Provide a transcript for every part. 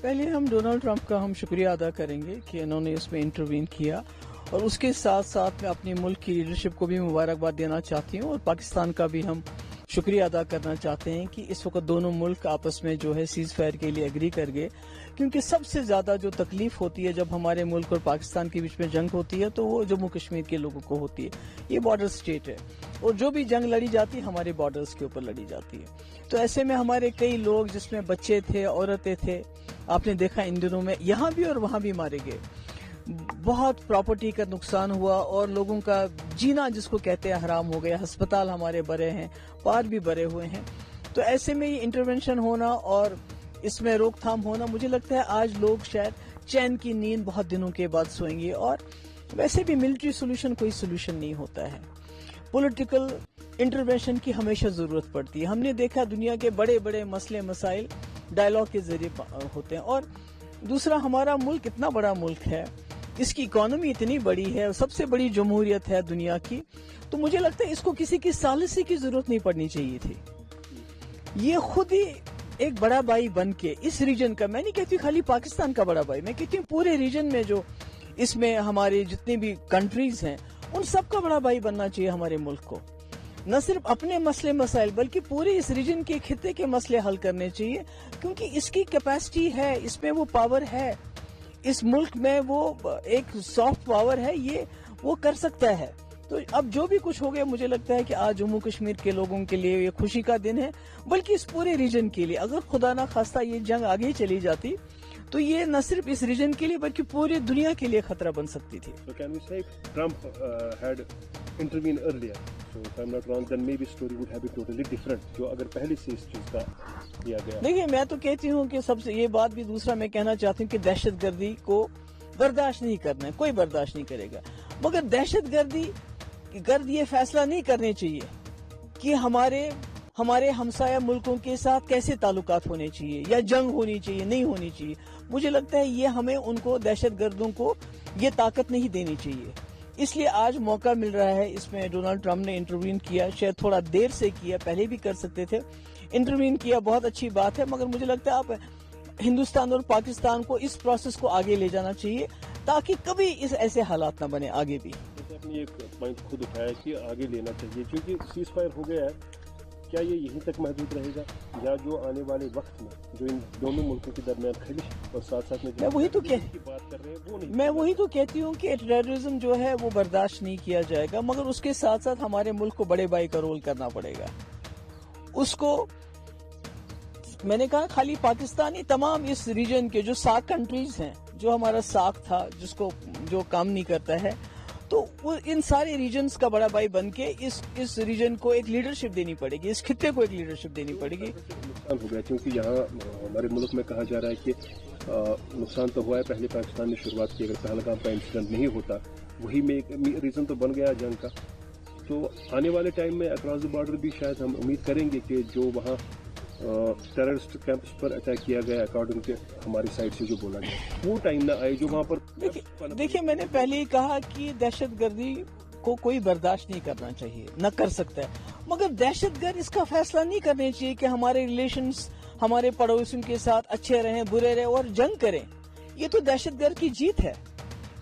پہلے ہم Donald Trump کا شکریہ ادا کریں گے کہ انہوں نے اس میں انٹروین کیا، اور اس کے ساتھ ساتھ میں اپنے ملک کی لیڈرشپ کو بھی مبارکباد دینا چاہتی ہوں، اور پاکستان کا بھی ہم شکریہ ادا کرنا چاہتے ہیں کہ اس وقت دونوں ملک آپس میں جو ہے سیز فائر کے لیے اگری کر گئے، کیونکہ سب سے زیادہ جو تکلیف ہوتی ہے جب ہمارے ملک اور پاکستان کے بیچ میں جنگ ہوتی ہے تو وہ جموں کشمیر کے لوگوں کو ہوتی ہے۔ یہ بارڈر سٹیٹ ہے، اور جو بھی جنگ لڑی جاتی ہے ہمارے بارڈرز کے اوپر لڑی جاتی ہے، تو ایسے میں ہمارے کئی لوگ جس میں بچے تھے، عورتیں تھے، آپ نے دیکھا ان دنوں میں یہاں بھی اور وہاں بھی مارے گئے، بہت پراپرٹی کا نقصان ہوا، اور لوگوں کا جینا جس کو کہتے ہیں حرام ہو گیا، ہسپتال ہمارے بھرے ہیں، پار بھی بھرے ہوئے ہیں۔ تو ایسے میں یہ انٹرونشن ہونا اور اس میں روک تھام ہونا، مجھے لگتا ہے آج لوگ شاید چین کی نیند بہت دنوں کے بعد سوئیں گے، اور ویسے بھی ملٹری سولوشن کوئی سولوشن نہیں ہوتا ہے، پولیٹیکل انٹرونشن کی ہمیشہ ضرورت پڑتی ہے۔ ہم نے دیکھا دنیا کے بڑے بڑے مسئلے مسائل ڈائلاگ کے ذریعے ہوتے ہیں، اور دوسرا ہمارا ملک اتنا بڑا ملک ہے، اس کی اکانومی اتنی بڑی ہے، سب سے بڑی جمہوریت ہے دنیا کی، تو مجھے لگتا ہے اس کو کسی کی ثالثی کی ضرورت نہیں پڑنی چاہیے تھی۔ یہ خود ہی ایک بڑا بھائی بن کے اس ریجن کا، میں نہیں کہتی خالی پاکستان کا بڑا بھائی، میں کہتی ہوں پورے ریجن میں جو اس میں ہمارے جتنے بھی کنٹریز ہیں ان سب کا بڑا بھائی بننا چاہیے ہمارے ملک کو، نہ صرف اپنے مسئلے مسائل بلکہ پورے اس ریجن کے خطے کے مسئلے حل کرنے چاہیے، کیونکہ اس کی کیپیسٹی ہے، اس میں وہ پاور ہے، اس ملک میں وہ ایک سافٹ پاور ہے، یہ وہ کر سکتا ہے۔ تو اب جو بھی کچھ ہو گیا، مجھے لگتا ہے کہ آج جموں کشمیر کے لوگوں کے لیے یہ خوشی کا دن ہے، بلکہ اس پورے ریجن کے لیے۔ اگر خدا نہ خواستہ یہ جنگ آگے چلی جاتی تو یہ نہ صرف اس ریجن کے لیے بلکہ پوری دنیا کے لیے خطرہ بن سکتی تھی۔ So can we say Trump had intervened earlier? So if I'm not wrong, then maybe story would have been totally different. جو اگر پہلے سے اس چیز کا کیا گیا۔ دیکھیے میں تو کہتی ہوں کہ سب سے یہ بات بھی دوسرا میں کہنا چاہتی ہوں کہ دہشت گردی کو برداشت نہیں کرنا ہے، کوئی برداشت نہیں کرے گا، مگر دہشت گرد یہ فیصلہ نہیں کرنے چاہیے کہ ہمارے ہمسایہ ملکوں کے ساتھ کیسے تعلقات ہونے چاہیے یا جنگ ہونی چاہیے نہیں ہونی چاہیے۔ مجھے لگتا ہے یہ ہمیں ان کو دہشت گردوں کو یہ طاقت نہیں دینی چاہیے، اس لیے آج موقع مل رہا ہے۔ اس میں ڈونلڈ ٹرمپ نے انٹروین کیا، شاید تھوڑا دیر سے کیا، پہلے بھی کر سکتے تھے، انٹروین کیا، بہت اچھی بات ہے، مگر مجھے لگتا ہے آپ ہندوستان اور پاکستان کو اس پروسیس کو آگے لے جانا چاہیے تاکہ کبھی اس ایسے حالات نہ بنے آگے بھی۔ آپ نے ایک پوائنٹ خود اٹھایا کہ آگے لینا چاہیے، کیونکہ سیز فائر ہو گیا ہے، کیا یہ یہیں تک محدود رہے گا یا جو آنے والے وقت میں جو ان دونوں ملکوں کے درمیان خلیش اور ساتھ ساتھ میں وہی تو کی بات کر رہے ہیں وہ نہیں؟ میں وہی تو کہتی ہوں کہ ٹیررزم جو ہے وہ برداشت نہیں کیا جائے گا، مگر اس کے ساتھ ساتھ ہمارے ملک کو بڑے بھائی کا رول کرنا پڑے گا۔ اس کو میں نے کہا خالی پاکستانی، تمام اس ریجن کے جو ساک کنٹریز ہیں، جو ہمارا ساک تھا جس کو جو کام نہیں کرتا ہے، تو وہ ان سارے ریجنز کا بڑا بھائی بن کے اس ریجن کو ایک لیڈرشپ دینی پڑے گی، اس خطے کو ایک لیڈرشپ دینی پڑے گی۔ نقصان ہو گیا کیونکہ یہاں ہمارے ملک میں کہا جا رہا ہے کہ نقصان تو ہوا ہے، پہلے پاکستان نے شروعات کی، اگر پہلگام کا انسیڈنٹ نہیں ہوتا وہی میں ایک ریزن تو بن گیا جنگ کا، تو آنے والے ٹائم میں اکراس دی بارڈر بھی شاید ہم امید کریں گے کہ جو وہاں ٹیررسٹ کیمپس پر اٹیک کیا گیا اکارڈنگ ٹو ہماری سائڈ سے جو بولا گیا، وہ ٹائم نہ آئے جو وہاں پر۔ دیکھیں میں نے پہلے ہی کہا کہ دہشت گردی کو کوئی برداشت نہیں کرنا چاہیے، نہ کر سکتا ہے، مگر دہشت گرد اس کا فیصلہ نہیں کرنے چاہیے کہ ہمارے ریلیشنز ہمارے پڑوسیوں کے ساتھ اچھے رہیں برے رہیں اور جنگ کریں۔ یہ تو دہشت گرد کی جیت ہے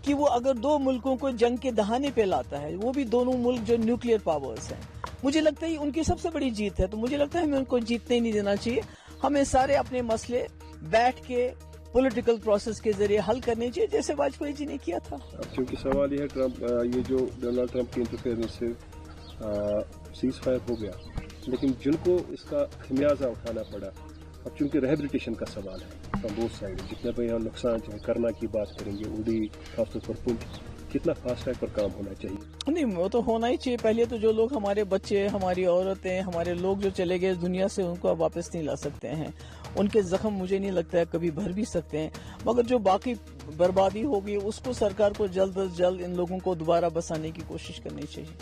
کہ وہ اگر دو ملکوں کو جنگ کے دہانے پہ لاتا ہے، وہ بھی دونوں ملک جو نیوکلیئر پاورز ہیں، مجھے لگتا ہے ان کی سب سے بڑی جیت ہے، تو مجھے لگتا ہے ہمیں ان کو جیتنے نہیں دینا چاہیے، ہمیں سارے اپنے مسئلے بیٹھ کے پولیٹیکل پروسیس کے ذریعے حل کرنے چاہیے جیسے واجپئی جی نے کیا تھا۔ کیونکہ سوال یہ ہے یہ جو ڈونلڈ ٹرمپ کی انٹرفیئرنس سے سیز فائر ہو گیا، لیکن جن کو اس کا خمیازہ اٹھانا پڑا، اب چونکہ ریہیبلیٹیشن کا سوال ہے فرام بوتھ سائڈ، جتنے بھی یہاں نقصان چاہے کرنا کی بات کریں گے، اڑی خاص طور پر پنچ، کتنا فاسٹ ٹریک پر کام ہونا چاہیے؟ نہیں وہ تو ہونا ہی چاہیے، پہلے تو جو لوگ ہمارے بچے، ہماری عورتیں، ہمارے لوگ جو چلے گئے اس دنیا سے، ان کو اب واپس نہیں لا سکتے ہیں، ان کے زخم مجھے نہیں لگتا ہے کبھی بھر بھی سکتے ہیں، مگر جو باقی بربادی ہوگی اس کو سرکار کو جلد از جلد ان لوگوں کو دوبارہ بسانے کی کوشش کرنی چاہیے۔